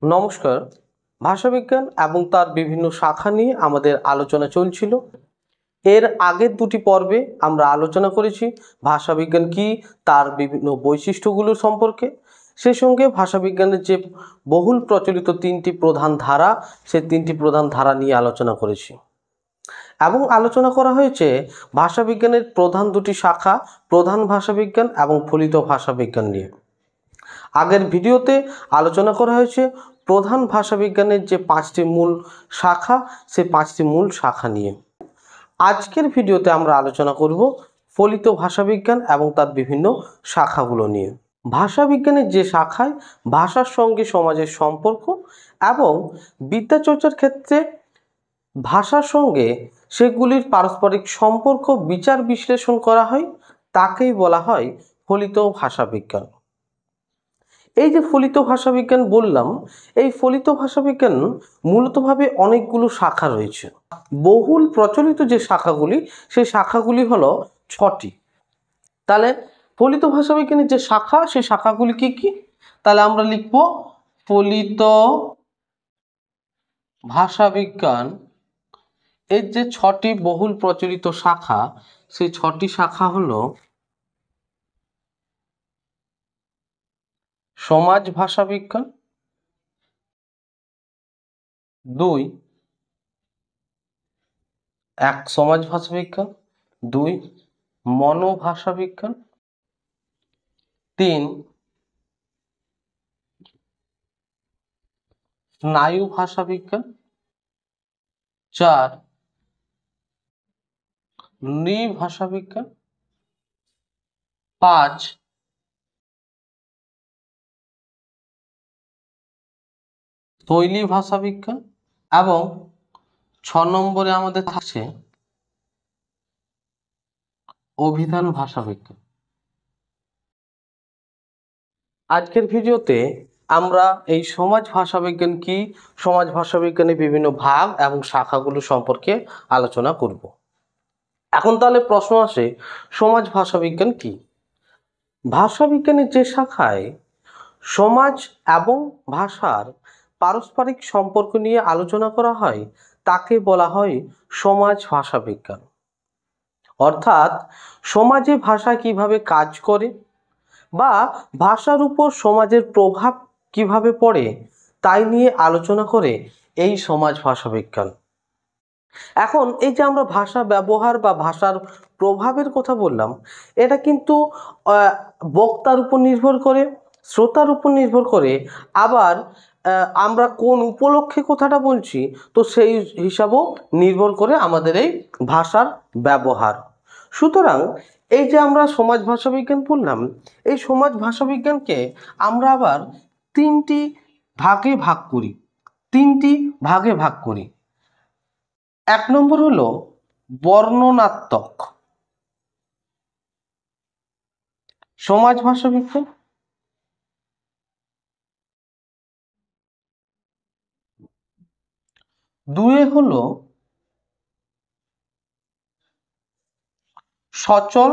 নমস্কার। ভাষাবিজ্ঞান এবং তার বিভিন্ন শাখা নিয়ে আমাদের আলোচনা চলছিল। এর আগের দুটি পর্বে আমরা আলোচনা করেছি ভাষাবিজ্ঞান কি, তার বিভিন্ন বৈশিষ্ট্যগুলো সম্পর্কে। সেই সঙ্গে ভাষাবিজ্ঞানের যে বহুল প্রচলিত তিনটি প্রধান ধারা, সেই তিনটি প্রধান ধারা নিয়ে আলোচনা করেছি এবং আলোচনা করা হয়েছে ভাষাবিজ্ঞানের প্রধান দুটি শাখা, প্রধান ভাষাবিজ্ঞান এবং ফলিত ভাষাবিজ্ঞান নিয়ে। আগের ভিডিওতে আলোচনা করা হয়েছে প্রধান ভাষাবিজ্ঞানের যে পাঁচটি মূল শাখা, সেই পাঁচটি মূল শাখা নিয়ে। আজকের ভিডিওতে আমরা আলোচনা করব ফলিত ভাষাবিজ্ঞান এবং তার বিভিন্ন শাখাগুলো নিয়ে। ভাষাবিজ্ঞানের যে শাখায় ভাষার সঙ্গে সমাজের সম্পর্ক এবং বিদ্যাচর্চার ক্ষেত্রে ভাষার সঙ্গে সেগুলির পারস্পরিক সম্পর্ক বিচার বিশ্লেষণ করা হয়, তাকেই বলা হয় ফলিত ভাষাবিজ্ঞান। এই যে ফলিত ভাষাবিজ্ঞান বললাম, এই ফলিত ভাষাবিজ্ঞান মূলতভাবে অনেকগুলো শাখা রয়েছে। বহুল প্রচলিত যে শাখাগুলি, সেই শাখাগুলি হলো 6টি। তাহলে ফলিত ভাষাবিজ্ঞানের যে শাখা, সেই শাখাগুলি কি কি? তাহলে আমরা লিখব ফলিত ভাষাবিজ্ঞান এর যে 6টি বহুল প্রচলিত শাখা, সেই 6টি শাখা হলো সমাজ ভাষাবিজ্ঞান, 2 সমাজ ভাষাবিজ্ঞান, 2 মনোভাষাবিজ্ঞান, 3 স্নায়ু ভাষাবিজ্ঞান, 4 নৃভাষাবিজ্ঞান, 5 শৈলী ভাষাবিজ্ঞান এবং 6 নম্বরে আমাদের থাকছে অভিধান ভাষাবিজ্ঞান। আজকের ভিডিওতে আমরা এই সমাজ ভাষাবিজ্ঞান কি, সমাজ ভাষাবিজ্ঞানের বিভিন্ন ভাগ এবং শাখাগুলো সম্পর্কে আলোচনা করব। এখন তাহলে প্রশ্ন আসে, সমাজ ভাষাবিজ্ঞান কি? ভাষাবিজ্ঞানের যে শাখায় সমাজ এবং ভাষার পারস্পরিক সম্পর্ক নিয়ে আলোচনা করা হয়, তাকে বলা হয় সমাজ ভাষাবিজ্ঞান। অর্থাৎ সমাজে ভাষা কিভাবে কাজ করে বা ভাষার উপর সমাজের প্রভাব কিভাবে পড়ে, তাই নিয়ে আলোচনা করে এই সমাজ ভাষাবিজ্ঞান। এখন এই যে আমরা ভাষা ব্যবহার বা ভাষার প্রভাবের কথা বললাম, এটা কিন্তু বক্তার উপর নির্ভর করে, শ্রোতার উপর নির্ভর করে, আবার আমরা কোন উপলক্ষে কথাটা বলছি তো সেই হিসাবেও নির্ভর করে আমাদের এই ভাষার ব্যবহার। সুতরাং এই যে আমরা সমাজ ভাষাবিজ্ঞান বললাম, এই সমাজ ভাষাবিজ্ঞানকে আমরা আবার তিনটি ভাগে ভাগ করি। 1 নম্বর হলো বর্ণনাত্মক সমাজ ভাষাবিজ্ঞান, 2 হলো সচল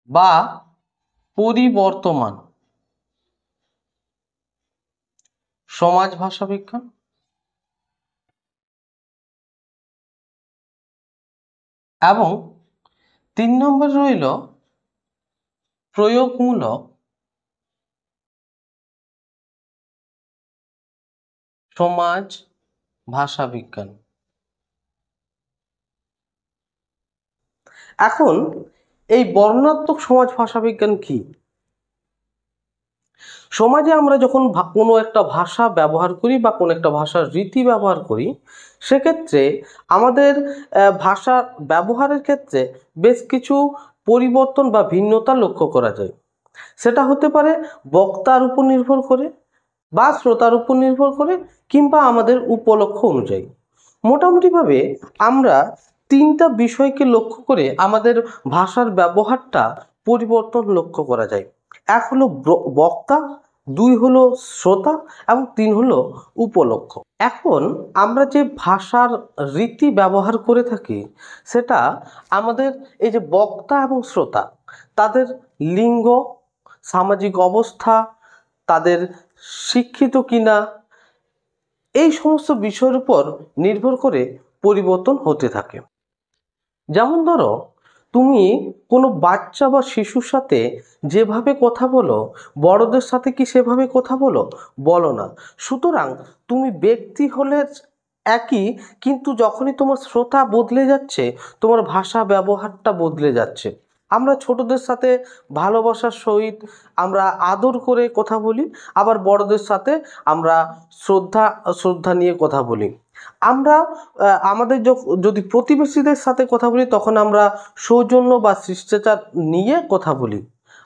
বা পরিবর্তমান সমাজ ভাষাবিজ্ঞান, এবং 3 নম্বর রইল প্রয়োগমূলক সমাজ ভাষাবিজ্ঞান। এখন এই বর্ণনাত্মক সমাজ ভাষাবিজ্ঞান কি? সমাজে আমরা যখন কোনো একটা ভাষা ব্যবহার করি বা কোনো একটা ভাষার রীতি ব্যবহার করি, সেক্ষেত্রে আমাদের ভাষা ব্যবহারের ক্ষেত্রে বেশ কিছু পরিবর্তন বা ভিন্নতা লক্ষ্য করা যায়। সেটা হতে পারে বক্তার উপর নির্ভর করে বা শ্রোতার উপর নির্ভর করে, কিংবা আমাদের উপলক্ষ অনুযায়ী। মোটামুটিভাবে আমরা 3টা বিষয়কে লক্ষ্য করে আমাদের ভাষার ব্যবহারটা পরিবর্তন লক্ষ্য করা যায়। 1 হলো বক্তা, 2 হলো শ্রোতা এবং 3 হলো উপলক্ষ। এখন আমরা যে ভাষার রীতি ব্যবহার করে থাকি, সেটা আমাদের এই যে বক্তা এবং শ্রোতা, তাদের লিঙ্গ, সামাজিক অবস্থা, তাদের শিক্ষিত কিনা, এই সমস্ত বিষয়ের উপর নির্ভর করে পরিবর্তন হতে থাকে। যেমন ধরো, তুমি কোনো বাচ্চা বা শিশুর সাথে যেভাবে কথা বলো, বড়দের সাথে কি সেভাবে কথা বলো না। সুতরাং তুমি ব্যক্তি হলে একই, কিন্তু যখনই তোমার শ্রোতা বদলে যাচ্ছে, তোমার ভাষা ব্যবহারটা বদলে যাচ্ছে। আমরা ছোটদের সাথে ভালোবাসার সহিত আমরা আদর করে কথা বলি, আবার বড়দের সাথে আমরা শ্রদ্ধা নিয়ে কথা বলি। আমরা আমাদের যদি প্রতিবেশীদের সাথে কথা বলি, তখন আমরা সৌজন্য বা শিষ্টাচার নিয়ে কথা বলি।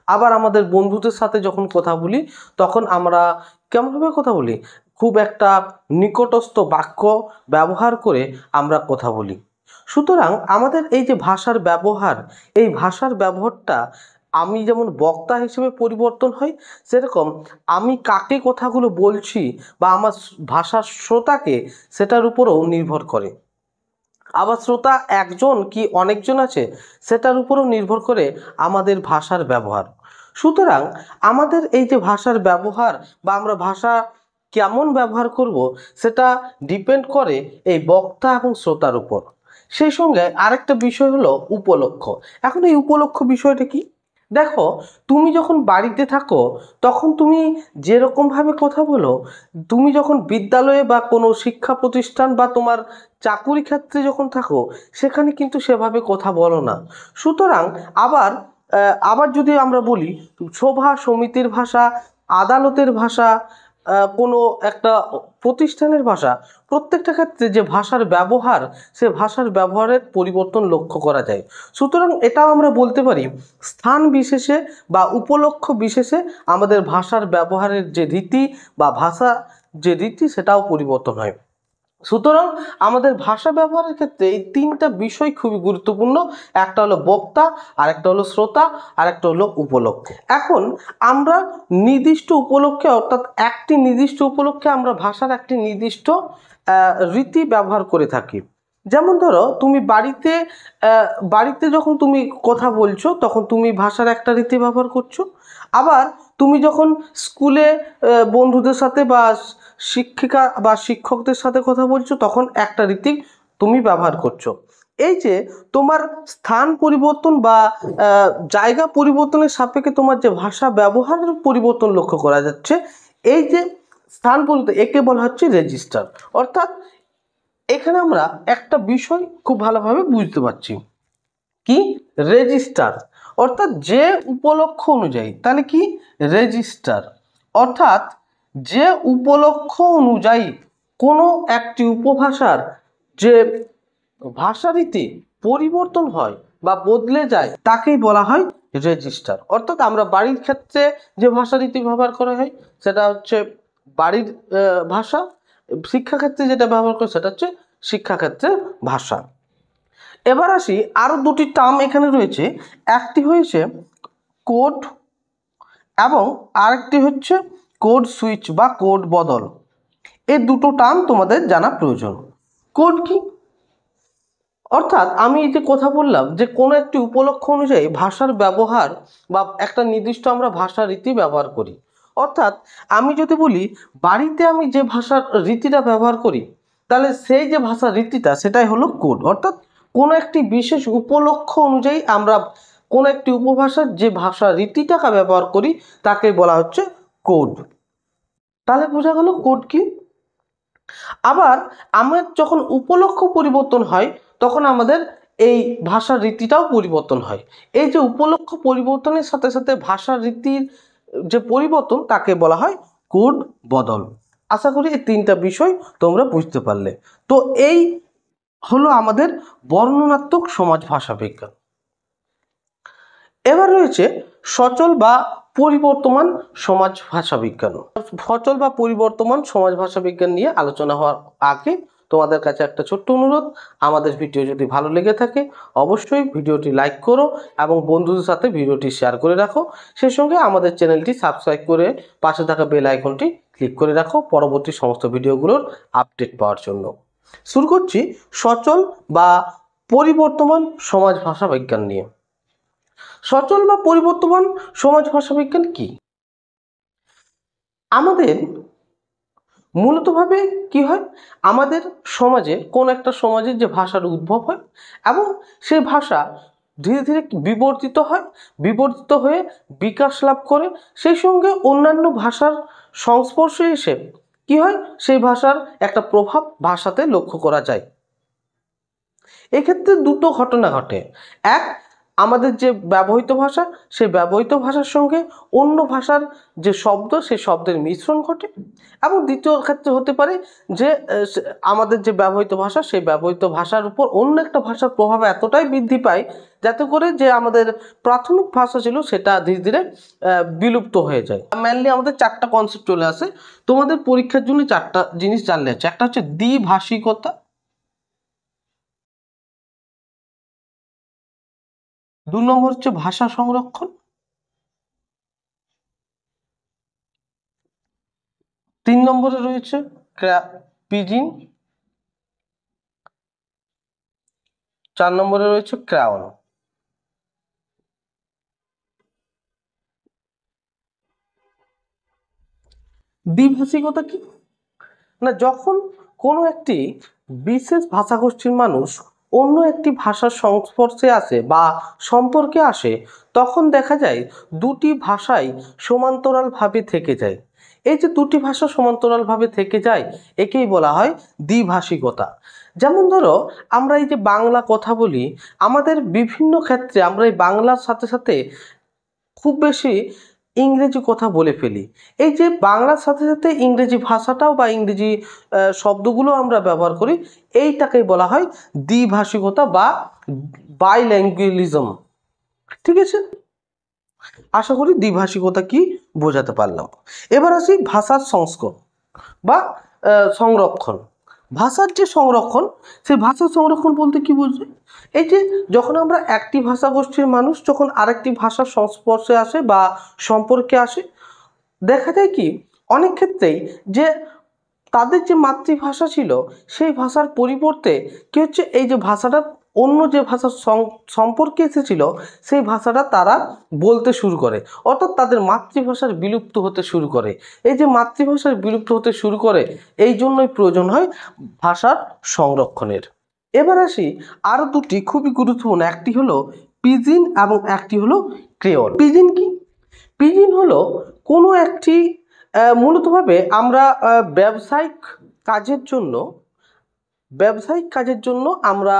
আবার আমাদের বন্ধুদের সাথে যখন কথা বলি, তখন আমরা কেমনভাবে কথা বলি, খুব একটা নিকটস্থ বাক্য ব্যবহার করে আমরা কথা বলি। সুতরাং আমাদের এই যে ভাষার ব্যবহার, এই ভাষার ব্যবহারটা আমি যেমন বক্তা হিসেবে পরিবর্তন হয়, সেরকম আমি কাকে কথাগুলো বলছি বা আমার ভাষার শ্রোতাকে, সেটার উপরও নির্ভর করে। আবার শ্রোতা একজন কি অনেকজন আছে, সেটার উপরও নির্ভর করে আমাদের ভাষার ব্যবহার। সুতরাং আমাদের এই যে ভাষার ব্যবহার বা আমরা ভাষা কেমন ব্যবহার করব, সেটা ডিপেন্ড করে এই বক্তা এবং শ্রোতার উপর। সেই সঙ্গে আরেকটা বিষয় হলো উপলক্ষ। এখন এই উপলক্ষ বিষয়টা কি? দেখো, তুমি যখন বাড়িতে থাকো, তখন তুমি যেরকমভাবে কথা বলো, তুমি যখন বিদ্যালয়ে বা কোনো শিক্ষা প্রতিষ্ঠান বা তোমার চাকুরি ক্ষেত্রে যখন থাকো, সেখানে কিন্তু সেভাবে কথা বলো না। সুতরাং আবার যদি আমরা বলি, সভা সমিতির ভাষা, আদালতের ভাষা, কোনো একটা প্রতিষ্ঠানের ভাষা, প্রত্যেকটা ক্ষেত্রে যে ভাষার ব্যবহার, সে ভাষার ব্যবহারের পরিবর্তন লক্ষ্য করা যায়। সুতরাং এটাও আমরা বলতে পারি, স্থান বিশেষে বা উপলক্ষ বিশেষে আমাদের ভাষার ব্যবহারের যে রীতি বা ভাষা যে রীতি, সেটাও পরিবর্তন হয়। সুতরাং আমাদের ভাষা ব্যবহারের ক্ষেত্রে এই তিনটা বিষয় খুবই গুরুত্বপূর্ণ। একটা হলো বক্তা, আরেকটা হলো শ্রোতা, আরেকটা হলো উপলক্ষ। এখন আমরা নির্দিষ্ট উপলক্ষে, অর্থাৎ একটি নির্দিষ্ট উপলক্ষে আমরা ভাষার একটি নির্দিষ্ট রীতি ব্যবহার করে থাকি। যেমন ধরো, তুমি বাড়িতে যখন তুমি কথা বলছো, তখন তুমি ভাষার একটা রীতি ব্যবহার করছো। আবার তুমি যখন স্কুলে বন্ধুদের সাথে বা শিক্ষিকা বা শিক্ষকদের সাথে কথা বলছো, তখন একটা রীতি তুমি ব্যবহার করছো। এই যে তোমার স্থান পরিবর্তন বা জায়গা পরিবর্তনের সাপেক্ষে তোমার যে ভাষা ব্যবহারের পরিবর্তন লক্ষ্য করা যাচ্ছে, এই যে স্থান পরিবর্তন, একে বলা হচ্ছে রেজিস্টার। অর্থাৎ এখানে আমরা একটা বিষয় খুব ভালোভাবে বুঝতে পারছি, কি রেজিস্টার, অর্থাৎ যে উপলক্ষ অনুযায়ী, তাহলে কি রেজিস্টার, অর্থাৎ যে উপলক্ষ অনুযায়ী কোনো একটি উপভাষার যে ভাষারীতি পরিবর্তন হয় বা বদলে যায়, তাকেই বলা হয় রেজিস্টার। অর্থাৎ আমরা বাড়ির ক্ষেত্রে যে ভাষারীতি ব্যবহার করা হয়, সেটা হচ্ছে বাড়ির ভাষা। শিক্ষাক্ষেত্রে যেটা ব্যবহার করে, সেটা হচ্ছে শিক্ষাক্ষেত্রের ভাষা। এবার আসি, আরো দুটি টার্ম এখানে রয়েছে। একটি হয়েছে কোড এবং আরেকটি হচ্ছে কোড সুইচ বা কোড বদল। এই দুটো টার্ম তোমাদের জানা প্রয়োজন। কোড কি? অর্থাৎ আমি এই যে কথা বললাম যে কোনো একটি উপলক্ষ অনুযায়ী ভাষার ব্যবহার বা একটা নির্দিষ্ট আমরা ভাষা রীতি ব্যবহার করি। অর্থাৎ আমি যদি বলি বাড়িতে আমি যে ভাষার রীতিটা ব্যবহার করি, তাহলে সেই যে ভাষার রীতিটা, সেটাই হলো কোড। অর্থাৎ কোনো একটি বিশেষ উপলক্ষ অনুযায়ী আমরা কোনো একটি উপভাষার যে ভাষা রীতিটাকে ব্যবহার করি, তাকে বলা হচ্ছে কোড। তাহলে বোঝা গেল কোড কি। আবার আমার যখন উপলক্ষ পরিবর্তন হয়, তখন আমাদের এই ভাষার রীতিটাও পরিবর্তন হয়। এই যে উপলক্ষ পরিবর্তনের সাথে সাথে ভাষার রীতির যে পরিবর্তন, তাকে বলা হয় কোড বদল। আশা করি এই তিনটা বিষয় তোমরা বুঝতে পারলে। তো এই হলো আমাদের বর্ণনাত্মক সমাজ ভাষা বিজ্ঞান। এবার রয়েছে সচল বা পরিবর্তমান সমাজ ভাষা বিজ্ঞান। সচল বা পরিবর্তমান সমাজ ভাষা বিজ্ঞান নিয়ে আলোচনা হওয়ার আগে তোমাদের কাছে একটা ছোট্ট অনুরোধ, আমাদের ভিডিও যদি ভালো লেগে থাকে, অবশ্যই ভিডিওটি লাইক করো এবং বন্ধুদের সাথে ভিডিওটি শেয়ার করে রাখো। সেই সঙ্গে আমাদের চ্যানেলটি সাবস্ক্রাইব করে পাশে থাকা বেল আইকনটি ক্লিক করে রাখো পরবর্তী সমস্ত ভিডিওগুলোর আপডেট পাওয়ার জন্য। শুরু করছি সচল বা পরিবর্তমান সমাজ ভাষা বিজ্ঞান নিয়ে। সচল বা পরিবর্তমান সমাজ ভাষা বিজ্ঞান কি? আমাদের মূলতভাবে কি হয়, আমাদের সমাজে কোন একটা সমাজের যে ভাষার উদ্ভব হয় এবং সেই ভাষা ধীরে ধীরে বিবর্তিত হয়ে বিকাশ লাভ করে, সেই সঙ্গে অন্যান্য ভাষার সংস্পর্শে এসে কি হয়, সেই ভাষার একটা প্রভাব ভাষাতে লক্ষ্য করা যায়। এক্ষেত্রে দুটো ঘটনা ঘটে। এক, আমাদের যে ব্যবহৃত ভাষা, সেই ব্যবহৃত ভাষার সঙ্গে অন্য ভাষার যে শব্দ, সেই শব্দের মিশ্রণ ঘটে। এবং দ্বিতীয় ক্ষেত্রে হতে পারে যে আমাদের যে ব্যবহৃত ভাষা, সেই ব্যবহৃত ভাষার উপর অন্য একটা ভাষার প্রভাব এতটাই বৃদ্ধি পায় যাতে করে যে আমাদের প্রাথমিক ভাষা ছিল সেটা ধীরে ধীরে বিলুপ্ত হয়ে যায়। মেনলি আমাদের চারটা কনসেপ্ট চলে আসে, তোমাদের পরীক্ষার জন্য চারটা জিনিস জানলে আছে। একটা হচ্ছে দ্বিভাষিকতা, দু নম্বর হচ্ছে ভাষা সংরক্ষণ, তিন নম্বরে রয়েছে পিজিন, চার নম্বরে রয়েছে ক্রায়োল। দ্বিভাষিকতা কি না, যখন কোনো একটি বিশেষ ভাষাগোষ্ঠীর মানুষ অন্য একটি ভাষার সংস্পর্শে আসে বা সম্পর্কে আসে, তখন দেখা যায় দুটি ভাষাই সমান্তরালভাবে থেকে যায়। এই যে দুটি ভাষা সমান্তরালভাবে থেকে যায়, একেই বলা হয় দ্বিভাষিকতা। যেমন ধরো, আমরা এই যে বাংলা কথা বলি, আমাদের বিভিন্ন ক্ষেত্রে আমরা এই বাংলার সাথে সাথে খুব বেশি ইংরেজি কথা বলে ফেলি। এই যে বাংলার সাথে সাথে ইংরেজি ভাষাটাও বা ইংরেজি শব্দগুলো আমরা ব্যবহার করি, এইটাকেই বলা হয় দ্বিভাষিকতা বা বাইল্যাঙ্গুয়ালিজম। ঠিক আছে, আশা করি দ্বিভাষিকতা কি বোঝাতে পারলাম। এবার আসি ভাষার সংস্করণ বা সংরক্ষণ। ভাষার যে সংরক্ষণ, সেই ভাষার সংরক্ষণ বলতে কি বুঝবে, এই যে যখন আমরা একটি ভাষাগোষ্ঠীর মানুষ যখন আরেকটি ভাষার সংস্পর্শে আসে বা সম্পর্কে আসে, দেখা যায় কি অনেক ক্ষেত্রেই যে তাদের যে মাতৃভাষা ছিল সেই ভাষার পরিবর্তে কি হচ্ছে, এই যে ভাষাটা অন্য যে ভাষার সম্পর্কে এসেছিল সেই ভাষাটা তারা বলতে শুরু করে, অর্থাৎ তাদের মাতৃভাষার বিলুপ্ত হতে শুরু করে। এই যে মাতৃভাষার বিলুপ্ত হতে শুরু করে, এই জন্যই প্রয়োজন হয় ভাষার সংরক্ষণের। এবার আসি আরও দুটি খুবই গুরুত্বপূর্ণ, একটি হলো পিজিন এবং একটি হলো ক্রেওল। পিজিন কি? পিজিন হলো কোনো একটি মূলতভাবে আমরা ব্যবসায়িক কাজের জন্য আমরা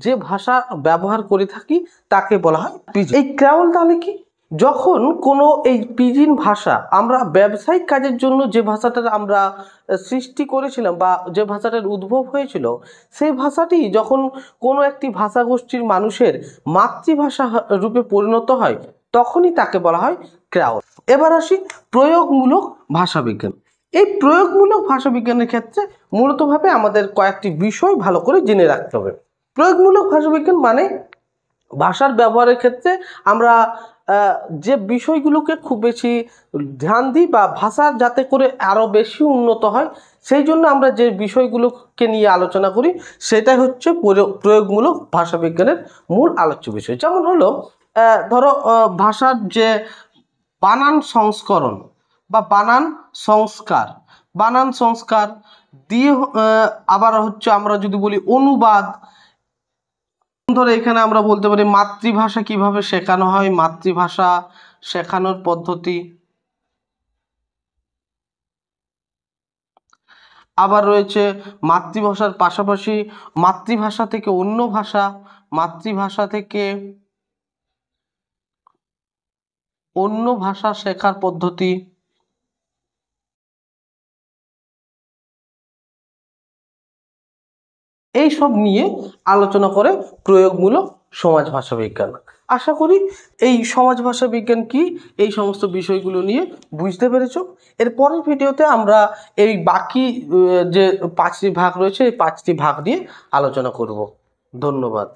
যে ভাষা ব্যবহার করে থাকি তাকে বলা হয় পিজিন। এই ক্রেওল তাহলে কি? যখন কোনো এই পিজিন ভাষা আমরা ব্যবসায়িক কাজের জন্য যে ভাষাটার আমরা সৃষ্টি করেছিলাম বা যে ভাষাটার উদ্ভব হয়েছিল, সেই ভাষাটি যখন কোনো একটি ভাষাগোষ্ঠীর মানুষের মাতৃভাষা রূপে পরিণত হয়, তখনই তাকে বলা হয় ক্রেওল। এবার আসি প্রয়োগমূলক ভাষাবিজ্ঞান। এই প্রয়োগমূলক ভাষাবিজ্ঞানের ক্ষেত্রে মূলতভাবে আমাদের কয়েকটি বিষয় ভালো করে জেনে রাখতে হবে। প্রয়োগমূলক ভাষাবিজ্ঞান মানে ভাষার ব্যবহারের ক্ষেত্রে আমরা যে বিষয়গুলোকে খুব বেশি ধ্যান দিই বা ভাষা যাতে করে আরও বেশি উন্নত হয়, সেই জন্য আমরা যে বিষয়গুলোকে নিয়ে আলোচনা করি সেটাই হচ্ছে প্রয়োগমূলক ভাষাবিজ্ঞানের মূল আলোচ্য বিষয়। যেমন হলো ধরো ভাষার যে বানান সংস্করণ বা বানান সংস্কার দিয়ে আবার হচ্ছে আমরা যদি বলি অনুবাদ। ধরো এখানে আমরা বলতে পারি মাতৃভাষা কিভাবে শেখানো হয়, মাতৃভাষা শেখানোর পদ্ধতি। আবার রয়েছে মাতৃভাষার পাশাপাশি মাতৃভাষা থেকে অন্য ভাষা, মাতৃভাষা থেকে অন্য ভাষা শেখার পদ্ধতি। এই সব নিয়ে আলোচনা করে প্রয়োগমূলক সমাজ ভাষা বিজ্ঞান। আশা করি এই সমাজ ভাষা বিজ্ঞান কি এই সমস্ত বিষয়গুলো নিয়ে বুঝতে পেরেছো। এর পরের ভিডিওতে আমরা এই বাকি যে 5টি ভাগ রয়েছে এই 5টি ভাগ নিয়ে আলোচনা করব। ধন্যবাদ।